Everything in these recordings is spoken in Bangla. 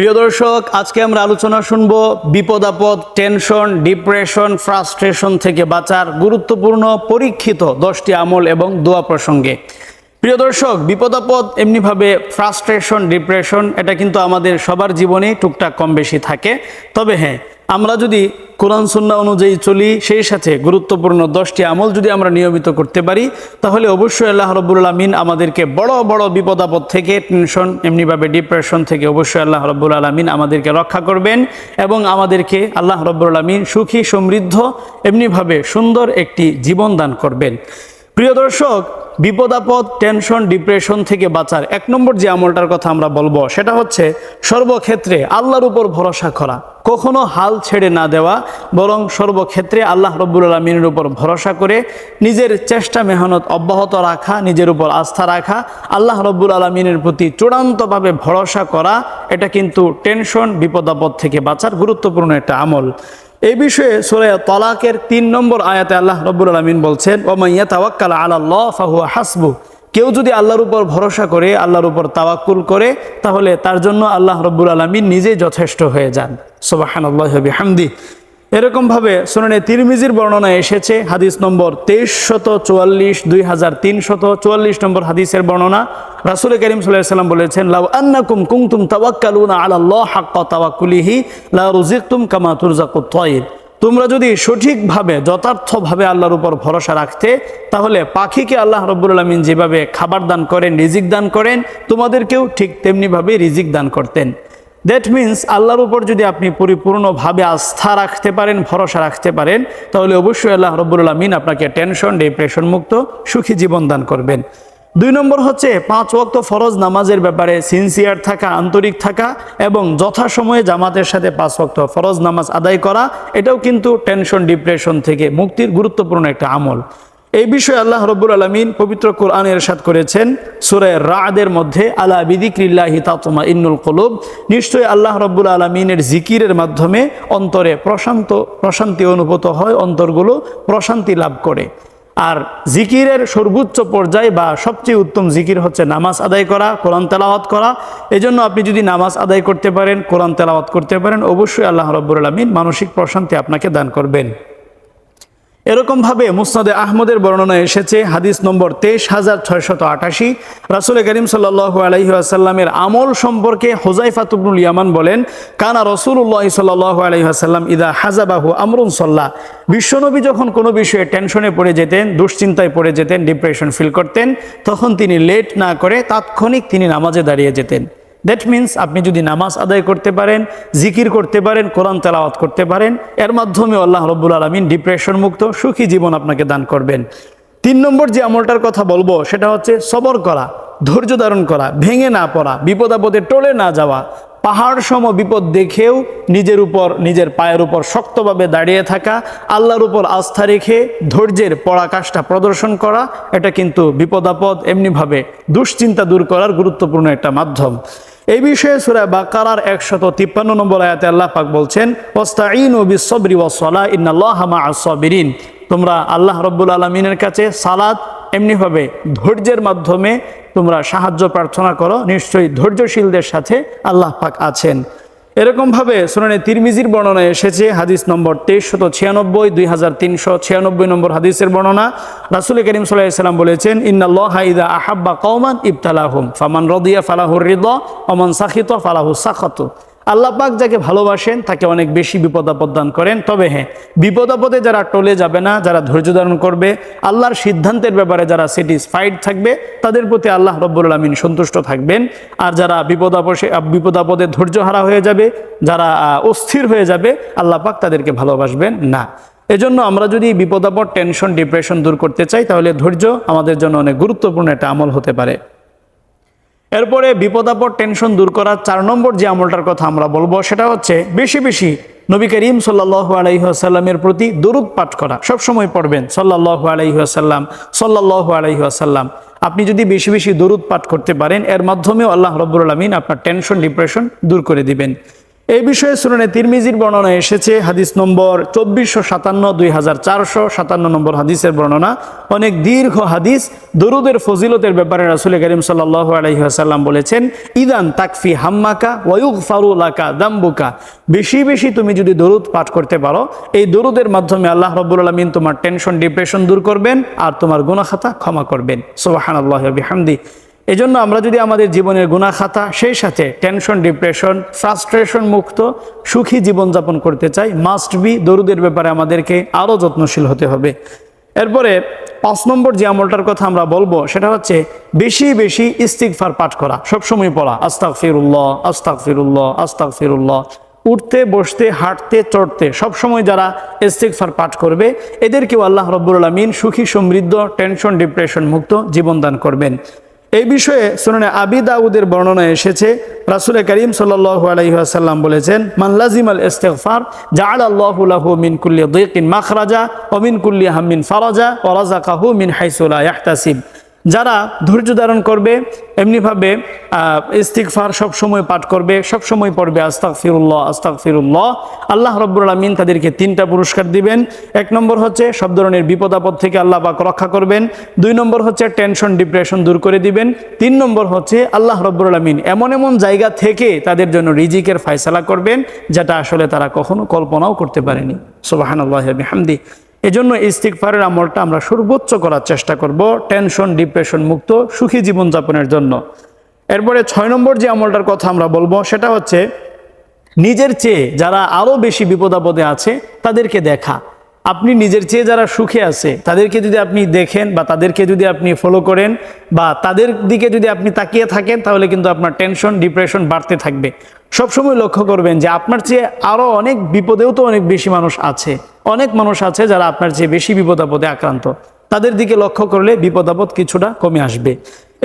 প্রিয় দর্শক, আজকে আমরা আলোচনা শুনবো বিপদ আপদ, টেনশন, ডিপ্রেশন, ফ্রাস্ট্রেশন থেকে বাঁচার গুরুত্বপূর্ণ পরীক্ষিত 10টি আমল এবং দোয়া প্রসঙ্গে। প্রিয় দর্শক, বিপদ আপদ এমনিভাবে ফ্রাস্ট্রেশন, ডিপ্রেশন এটা কিন্তু আমাদের সবার জীবনে টুকটাক কম বেশি থাকে। তবে হ্যাঁ, আমরা যদি কোরআন সুন্নাহ অনুযায়ী চলি, সেই সাথে গুরুত্বপূর্ণ 10টি আমল যদি আমরা নিয়মিত করতে পারি, তাহলে অবশ্যই আল্লাহ রাব্বুল আলামিন আমাদেরকে বড় বড় বিপদ আপদ থেকে, টেনশন, এমনিভাবে ডিপ্রেশন থেকে অবশ্যই আল্লাহ রাব্বুল আলামিন আমাদেরকে রক্ষা করবেন এবং আমাদেরকে আল্লাহ রাব্বুল আলামিন সুখী, সমৃদ্ধ, এমনিভাবে সুন্দর একটি জীবন দান করবেন। প্রিয় দর্শক, বিপদ আপদ, টেনশন, ডিপ্রেশন থেকে বাঁচার 1 নম্বর যে আমলটার কথা আমরা বলবো, সেটা হচ্ছে সর্বক্ষেত্রে আল্লাহর উপর ভরসা করা, কখনো হাল ছেড়ে না দেওয়া, বরং সর্বক্ষেত্রে আল্লাহ রাব্বুল আলামিনের উপর ভরসা করে নিজের চেষ্টা মেহনত অব্যাহত রাখা, নিজের উপর আস্থা রাখা, আল্লাহ রাব্বুল আলামিনের প্রতি চূড়ান্তভাবে ভরসা করা, এটা কিন্তু টেনশন, বিপদ আপদ থেকে বাঁচার গুরুত্বপূর্ণ একটা আমল। এই বিষয়ে সূরা তালাকের 3 নম্বর আয়াতে আল্লাহ রাব্বুল আলামিন বলছেন, ওয়া মান ইয়াতাওয়াক্কাল আলাল্লাহ ফাহুয়া হাসবু। কেউ যদি আল্লাহর উপর ভরসা করে, আল্লাহর উপর তাওয়াক্কুল করে, তাহলে তার জন্য আল্লাহ রাব্বুল আলামিন নিজেই যথেষ্ট হয়ে যান। সুবহানাল্লাহি ওয়া বিহামদিহি। এরকমভাবে সুনানে তিরমিজির বর্ণনায় এসেছে, হাদিস নম্বর 2344, 2344 নম্বর হাদিসের বর্ণনা। রাসূল কারীম সাল্লাল্লাহু আলাইহি ওয়াসাল্লাম বলেছেন, লাউ আন্নাকুম কুনতুম তাওয়াক্কালুনা আলাল্লাহ হাক্কা তাওয়াক্কুলিহি লা রুজিকতুম কামা তুরজাকুত তায়র। তোমরা যদি সঠিকভাবে, যথার্থভাবে আল্লাহর উপর ভরসা রাখতে, তাহলে পাখিকে আল্লাহ রাব্বুল আলামিন যেভাবে খাবার দান করেন, রিজিক দান করেন, তোমাদেরকেও ঠিক তেমনিভাবে রিজিক দান করতেন। দ্যাট মিন্স আল্লাহর উপর যদি আপনি পরিপূর্ণভাবে আস্থা রাখতে পারেন, ভরসা রাখতে পারেন, তাহলে অবশ্যই আল্লাহ রাব্বুল আলামিন আপনাকে টেনশন, ডিপ্রেশন মুক্ত সুখী জীবন দান করবেন। 2 নম্বর হচ্ছে 5 ওয়াক্ত ফরজ নামাজের ব্যাপারে সিনসিয়ার থাকা, আন্তরিক থাকা এবং যথাসময়ে জামাতের সাথে 5 ওয়াক্ত ফরজ নামাজ আদায় করা, এটাও কিন্তু টেনশন, ডিপ্রেশন থেকে মুক্তির গুরুত্বপূর্ণ একটা আমল। এই বিষয়ে আল্লাহ রাব্বুল আলামিন পবিত্র কোরআনে ইরশাদ করেছেন সূরা রা'দের মধ্যে, আলা বিযিকরিল্লাহি তাতমাইন্নুল কুলুব। নিশ্চয়ই আল্লাহ রাব্বুল আলামিনের জিকিরের মাধ্যমে অন্তরে প্রশান্তি অনুভূত হয়, অন্তরগুলো প্রশান্তি লাভ করে। আর জিকিরের সর্বোচ্চ পর্যায় বা সবচেয়ে উত্তম জিকির হচ্ছে নামাজ আদায় করা, কোরআন তেলাওয়াত করা। এজন্য আপনি যদি নামাজ আদায় করতে পারেন, কোরআন তেলাওয়াত করতে পারেন, অবশ্যই আল্লাহ রাব্বুল আলামিন মানসিক প্রশান্তি আপনাকে দান করবেন। এরকমভাবে মুসনাদে আহমদের বর্ণনায় এসেছে, হাদিস নম্বর 23688, রাসূল কারীম সাল্লাল্লাহু আলাইহি ওয়াসাল্লামের আমল সম্পর্কে হুযায়ফা ইবনুল ইয়ামান বলেন, কানা রাসূলুল্লাহ সাল্লাল্লাহু আলাইহি ওয়াসাল্লাম ইযা হাযাবাহু আমরুন সাল্লা। বিশ্বনবী যখন কোনো বিষয়ে টেনশনে পড়ে যেতেন, দুশ্চিন্তায় পড়ে যেতেন, ডিপ্রেশন ফিল করতেন, তখন তিনি লেট না করে তাৎক্ষণিক তিনি নামাজে দাঁড়িয়ে যেতেন। দ্যাট মিন্স আপনি যদি নামাজ আদায় করতে পারেন, জিকির করতে পারেন, কোরআন তেলাওয়াত করতে পারেন, এর মাধ্যমে আল্লাহ রাব্বুল আলামিন ডিপ্রেশন মুক্ত সুখী জীবন আপনাকে দান করবেন। 3 নম্বর যে আমলটার কথা বলবো, সেটা হচ্ছে সবর করা, ধৈর্য ধারণ করা, ভেঙে না পড়া, বিপদ আপদে টলে না যাওয়া, পাহাড় সম বিপদ দেখেও নিজের পায়ের উপর শক্তভাবে দাঁড়িয়ে থাকা, আল্লাহর উপর আস্থা রেখে ধৈর্যের পরাকাষ্ঠা প্রদর্শন করা, এটা কিন্তু বিপদ আপদ, এমনিভাবে দুশ্চিন্তা দূর করার গুরুত্বপূর্ণ একটা মাধ্যম। এই বিষয়ে সূরা বাকারার 153 নম্বর আয়াতে আল্লাহ পাক বলছেন, ওয়াস্তাঈনু বিস-সাবরি ওয়াস-সালাহ ইন্নাল্লাহা মা'আস সাবিরিন। তোমরা আল্লাহ রাব্বুল আলামিনের কাছে সালাত, এমনিভাবে ধৈর্যের মাধ্যমে তোমরা সাহায্য প্রার্থনা করো, নিশ্চয়ই ধৈর্যশীলদের সাথে আল্লাহ পাক আছেন। এরকমভাবে সুনানে তিরমিজির বর্ণনায় এসেছে, হাদিস নম্বর 2396, 2396 নম্বর হাদিসের বর্ণনা। রাসূল কারীম সাল্লাল্লাহু আলাইহি ওয়াসাল্লাম বলেছেন, ইন্নাল্লাহা ইযা আহাব্বা কওমান ইবতালাহুম ফামান রাদিয়া ফালাহুর রিদা ওয়া মান সাখিতা ফালাহু সাখাতু। আল্লাহ পাক যাকে ভালোবাসেন তাকে অনেক বেশি বিপদ আপদ দান করেন। তবে হ্যাঁ, বিপদ আপদে যারা টলে যাবে না, যারা ধৈর্য ধারণ করবে, আল্লাহর সিদ্ধান্তের ব্যাপারে যারা স্যাটিসফাইড থাকবে, তাদের প্রতি আল্লাহ রাব্বুল আলামিন সন্তুষ্ট থাকবেন। আর যারা বিপদ আপদে ধৈর্যহারা হয়ে যাবে, যারা অস্থির হয়ে যাবে, আল্লাহ পাক তাদেরকে ভালোবাসবেন না। এজন্য আমরা যদি বিপদ আপদ, টেনশন, ডিপ্রেশন দূর করতে চাই, তাহলে ধৈর্য আমাদের জন্য অনেক গুরুত্বপূর্ণ একটা আমল হতে পারে। এরপরে বিপদ আপদ, টেনশন দূর করার 4 নম্বর যে আমলটার কথা আমরা বলবো, সেটা হচ্ছে বেশি বেশি নবী করিম সাল্লাল্লাহু আলাইহি ওয়াসাল্লামের প্রতি দরুদ পাঠ করা। সবসময় পড়বেন সাল্লাল্লাহু আলাইহি ওয়াসাল্লাম, সাল্লাল্লাহু আলাইহি ওয়াসাল্লাম। আপনি যদি বেশি বেশি দরুদ পাঠ করতে পারেন, এর মাধ্যমেও আল্লাহ রাব্বুল আলামিন আপনার টেনশন, ডিপ্রেশন দূর করে দিবেন। এই বিষয়ে সুনানে তিরমিজির বর্ণনা এসেছে হাদিস নম্বর 2457, 2457 নম্বর হাদিসের বর্ণনা। অনেক দীর্ঘ হাদিস। দরুদের ফজিলতের ব্যাপারে রাসূল করিম সাল্লাল্লাহু আলাইহি ওয়াসাল্লাম বলেছেন, ইদান তাকফি হাম্মাকা ওয়া ইউগফারু লাকা যামবুকা। বেশি বেশি তুমি যদি দরুদ পাঠ করতে পারো, এই দরুদের মাধ্যমে আল্লাহ রাব্বুল আলামিন তোমার টেনশন ডিপ্রেশন দূর করবেন আর তোমার গুনাহ খাতা ক্ষমা করবেন। সুবহানাল্লাহি ওয়া বিহামদি। এজন্য আমরা যদি আমাদের জীবনের গুনাহ খাতা, সেই সাথে টেনশন ডিপ্রেশন ফ্রাস্ট্রেশন মুক্ত সুখী জীবনযাপন করতে চাই, মাস্ট বি দরুদের ব্যাপারে আমাদেরকে আরও যত্নশীল হতে হবে। এরপরে 5 নম্বর যে আমলটার কথা আমরা বলবো সেটা হচ্ছে বেশি বেশি ইস্তিগফার পাঠ করা, সবসময় পড়া আস্তাগফিরুল্লাহ আস্তাগফিরুল্লাহ আস্তাগফিরুল্লাহ। উঠতে বসতে হাঁটতে চড়তে সবসময় যারা ইস্তিগফার পাঠ করবে, এদেরকেও আল্লাহ রাব্বুল আলামিন সুখী সমৃদ্ধ টেনশন ডিপ্রেশন মুক্ত জীবন দান করবেন। এই বিষয়ে সুনানে আবি দাউদের বর্ণনা এসেছে, রাসূল করিম সাল্লাল্লাহু আলাইহি ওয়াসাল্লাম বলেছেন, মান লাজিমাল ইস্তিগফার জাআলাল্লাহু লাহু মিন কুল্লি দিকিন মাখরাজা ওয়া মিন কুল্লি হাম্মিন ফারাজা ওয়া রাযাকাহু মিন হাইসু লা ইয়াহতাসিব। যারা ধৈর্য ধারণ করবে, এমনিভাবে ইস্তিগফার সবসময় পাঠ করবে, সবসময় পড়বে আস্তাগফিরুল্লাহ আস্তাগফিরুল্লাহ, আল্লাহ রাব্বুল আলামিন তাদেরকে 3টা পুরস্কার দিবেন। 1 নম্বর হচ্ছে সব ধরনের বিপদ আপদ থেকে আল্লাহ পাক রক্ষা করবেন। 2 নম্বর হচ্ছে টেনশন ডিপ্রেশন দূর করে দিবেন। 3 নম্বর হচ্ছে আল্লাহ রাব্বুল আলামিন এমন এমন জায়গা থেকে তাদের জন্য রিজিকের ফয়সালা করবেন যেটা আসলে তারা কখনো কল্পনাও করতে পারেনি। সুবহানাল্লাহি ওয়া বিহামদি। এজন্য ইস্তিগফারের আমলটা আমরা সর্বোচ্চ করার চেষ্টা করব টেনশন ডিপ্রেশন মুক্ত সুখী জীবনযাপনের জন্য। এরপরে 6 নম্বর যে আমলটার কথা আমরা বলবো সেটা হচ্ছে নিজের চেয়ে যারা আরও বেশি বিপদ আপদে আছে তাদেরকে দেখা। আপনি নিজের চেয়ে যারা সুখে আছে তাদেরকে যদি আপনি দেখেন বা তাদেরকে যদি আপনি ফলো করেন বা তাদের দিকে যদি আপনি তাকিয়ে থাকেন, তাহলে কিন্তু আপনার টেনশন ডিপ্রেশন বাড়তে থাকবে। সবসময় লক্ষ্য করবেন যে আপনার চেয়ে আরও অনেক বিপদেও তো অনেক বেশি মানুষ আছে, অনেক মানুষ আছে যারা আপনার চেয়ে বেশি বিপদ আপদে আক্রান্ত। তাদের দিকে লক্ষ্য করলে বিপদ আপদ কিছুটা কমে আসবে।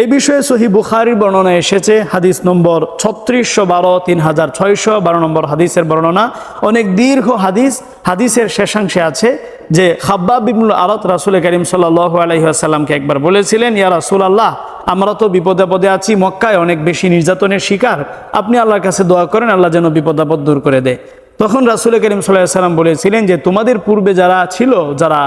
এই বিষয়ে সহিহ বুখারীর বর্ণনা এসেছে, হাদিস নম্বর 3612, 3612 নম্বর হাদিসের বর্ণনা। অনেক দীর্ঘ হাদিস। হাদিসের শেষাংশে আছে যে খাব্বাব ইবনুল আরাত রাসূল করিম সাল্লাল্লাহু আলাইহি ওয়াসাল্লামকে একবার বলেছিলেন, ইয়া রাসূলুল্লাহ, আমরা তো বিপদ আপদে আছি, মক্কায় অনেক বেশি নির্যাতনের শিকার, আপনি আল্লাহর কাছে দোয়া করেন আল্লাহ যেন বিপদ আপদ দূর করে দেয়। তখন রাসূল করিম সাল্লাল্লাহু আলাইহি ওয়াসাল্লাম বলেছিলেন যে তোমাদের পূর্বে যারা ছিল, যারা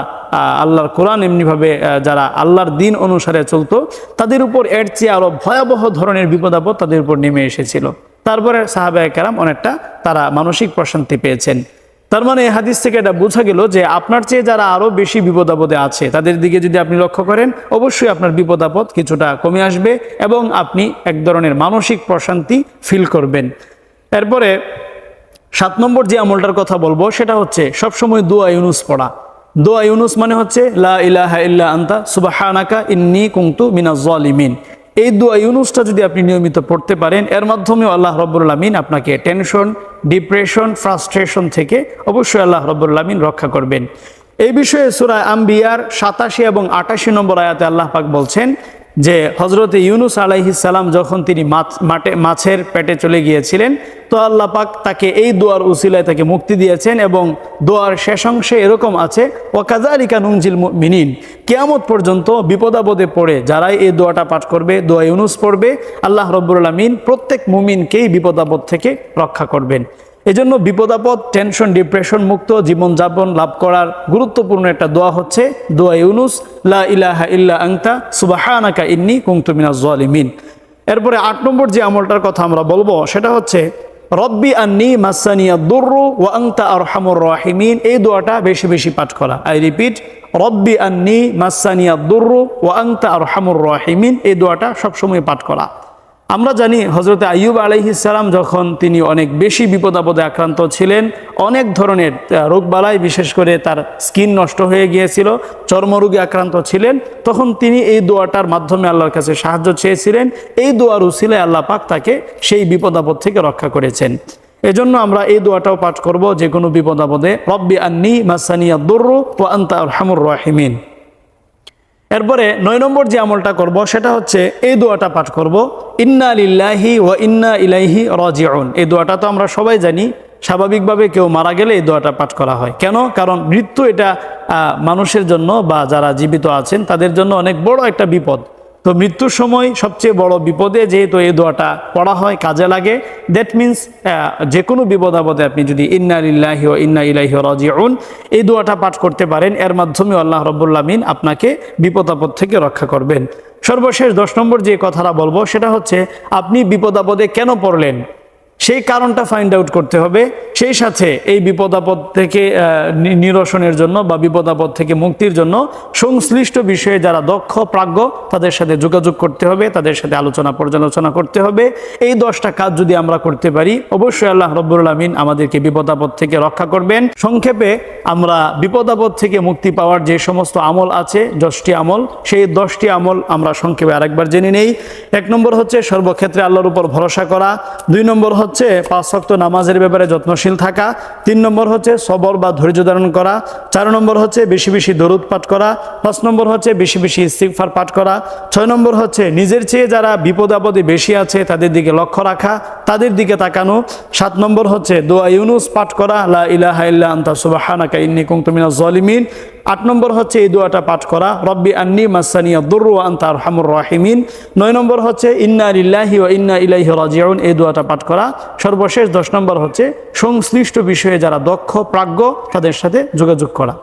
আল্লাহর কোরআন এমনিভাবে যারা আল্লাহর দিন অনুসারে চলতো, তাদের উপর এর চেয়ে আরো ভয়াবহ ধরনের বিপদ আপদ তাদের উপর নেমে এসেছিল। তারপরে সাহাবায়ে কেরাম অনেকটা তারা মানসিক প্রশান্তি পেয়েছেন। তার মানে এই হাদিস থেকে এটা বোঝা গেল যে আপনার চেয়ে যারা আরো বেশি বিপদ আপদে আছে তাদের দিকে যদি আপনি লক্ষ্য করেন, অবশ্যই আপনার বিপদ আপদ কিছুটা কমে আসবে এবং আপনি এক ধরনের মানসিক প্রশান্তি ফিল করবেন। এরপরে 7 নম্বর যে আমলটার কথা বলবো সেটা হচ্ছে সবসময় দোয়া ইউনুস পড়া। দোয়া ইউনুস মানে হচ্ছে লা ইলাহা ইল্লা আনতা সুবহানাকা ইন্নী কুনতু মিনাজ জালিমিন। এই দোয়া ইউনুসটা যদি আপনি নিয়মিত পড়তে পারেন, এর মাধ্যমে আল্লাহ রাব্বুল আলামিন আপনাকে টেনশন ডিপ্রেশন ফ্রাস্ট্রেশন থেকে অবশ্যই আল্লাহ রাব্বুল আলামিন রক্ষা করবেন। এই বিষয়ে সূরা আম্বিয়ার 87 এবং 88 নম্বর আয়াতে আল্লাহ পাক বলছেন যে হযরতে ইউনুস আলাইহিস সালাম যখন তিনি মাছের পেটে চলে গিয়েছিলেন, তো আল্লাহ পাক তাকে এই দোয়ার উসিলায় তাকে মুক্তি দিয়েছেন এবং দোয়ার শেষ অংশে এরকম আছে, ওয়া কাযালিকা নুনজিল মুমিনিন। কিয়ামত পর্যন্ত বিপদ আপদে পড়ে যারাই এই দোয়াটা পাঠ করবে, দোয়া ইউনুস পড়বে, আল্লাহ রাব্বুল আলামিন প্রত্যেক মুমিনকেই বিপদ আপদ থেকে রক্ষা করবেন। এজন্য বিপদ আপদ টেনশন ডিপ্রেশন মুক্ত জীবনযাপন লাভ করার গুরুত্বপূর্ণ একটা দোয়া হচ্ছে দোয়া ইউনুস, লা ইলাহা ইল্লা আনতা সুবহানাকা ইন্নী কুনতু মিনাজ জালিমিন। এরপরে 8 নম্বর যে আমলটার কথা আমরা বলবো সেটা হচ্ছে রব্বি আন্নী মাসানিয়াদ দুররু ওয়া আনতা আরহামুর রাহিমিন। এই দোয়াটা বেশি বেশি পাঠ করা। আই রিপিট, রব্বি আন্নী মাসানিয়াদ দুররু ওয়া আনতা আরহামুর রাহিমিন। এই দোয়াটা সবসময় পাঠ করা। আমরা জানি হযরতে আইয়ুব আলাইহিস সালাম যখন তিনি অনেক বেশি বিপদ আপদে আক্রান্ত ছিলেন, অনেক ধরনের রোগবালাই, বিশেষ করে তার স্কিন নষ্ট হয়ে গিয়েছিল, চর্মরোগে আক্রান্ত ছিলেন, তখন তিনি এই দোয়াটার মাধ্যমে আল্লাহর কাছে সাহায্য চেয়েছিলেন। এই দোয়ার উসিলায় আল্লাহ পাক তাকে সেই বিপদ আপদ থেকে রক্ষা করেছেন। এজন্য আমরা এই দোয়াটাও পাঠ করব যে কোনো বিপদ আপদে, রব্বি আন্নী মাসানিয়াদ দুররু ওয়া আনতা আরহামুর রাহিমিন। এরপরে 9 নম্বর যে আমলটা করব সেটা হচ্ছে এই দোয়াটা পাঠ করব, ইন্না লিল্লাহি ওয়া ইন্না ইলাইহি রাজিউন। এই দোয়াটা তো আমরা সবাই জানি, স্বাভাবিকভাবে কেউ মারা গেলে এই দোয়াটা পাঠ করা হয়। কেন? কারণ মৃত্যু এটা মানুষের জন্য বা যারা জীবিত আছেন তাদের জন্য অনেক বড় একটা বিপদ। তো মৃত্যুর সময় সবচেয়ে বড় বিপদে যেহেতু এই দোয়াটা পড়া হয়, কাজে লাগে, দ্যাট মিনস যে কোনো বিপদ আপদে আপনি যদি ইন্না লিল্লাহি ওয়া ইন্না ইলাইহি রাজিউন এই দোয়াটা পাঠ করতে পারেন, এর মাধ্যমে আল্লাহ রাব্বুল আমিন আপনাকে বিপদ আপদ থেকে রক্ষা করবেন। সর্বশেষ 10 নম্বর যে কথাটা বলবো সেটা হচ্ছে আপনি বিপদ আপদে কেন পড়লেন সেই কারণটা ফাইন্ড আউট করতে হবে। সেই সাথে এই বিপদ আপদ থেকে নিরসনের জন্য বা বিপদ আপদ থেকে মুক্তির জন্য সংশ্লিষ্ট বিষয়ে যারা দক্ষ প্রাজ্ঞ তাদের সাথে যোগাযোগ করতে হবে, তাদের সাথে আলোচনা পর্যালোচনা করতে হবে। এই 10টা কাজ যদি আমরা করতে পারি অবশ্যই আল্লাহ রাব্বুল আমিন আমাদেরকে বিপদ আপদ থেকে রক্ষা করবেন। সংক্ষেপে আমরা বিপদ আপদ থেকে মুক্তি পাওয়ার যে সমস্ত আমল আছে 10টি আমল, সেই 10টি আমল আমরা সংক্ষেপে আরেকবার জেনে নেই। 1 নম্বর হচ্ছে সর্বক্ষেত্রে আল্লাহর উপর ভরসা করা। 2 নম্বর হচ্ছে 5 ওয়াক্ত নামাজের ব্যাপারে যত্নশীল থাকা। 3 নম্বর হচ্ছে সবর বা ধৈর্য ধারণ করা। 4 নম্বর হচ্ছে বেশি বেশি দরুদ পাঠ করা। 5 নম্বর হচ্ছে বেশি বেশি ইস্তিগফার পাঠ করা। 6 নম্বর হচ্ছে নিজের চেয়ে যারা বিপদ আপদে বেশি আছে তাদের দিকে লক্ষ্য রাখা, তাদের দিকে তাকানো। 7 নম্বর হচ্ছে দোয়া ইউনুস পাঠ করা, লা ইলাহা ইল্লা আনতা সুবহানাকা ইন্নী কুনতু মিনাজ জালিমিন। 8 নম্বর হচ্ছে এই দোয়াটা পাঠ করা, রব্বি আন্নী মাসানিয়া দুররু ওয়া আনতা আরহামুর রাহিমিন। 9 নম্বর হচ্ছে ইন্না লিল্লাহি ওয়া ইন্না ইলাইহি রাজিউন এই দোয়াটা পাঠ করা। সর্বশেষ 10 নম্বর হচ্ছে সংশ্লিষ্ট বিষয়ে যারা দক্ষ প্রাজ্ঞ তাদের সাথে যোগাযোগ করা।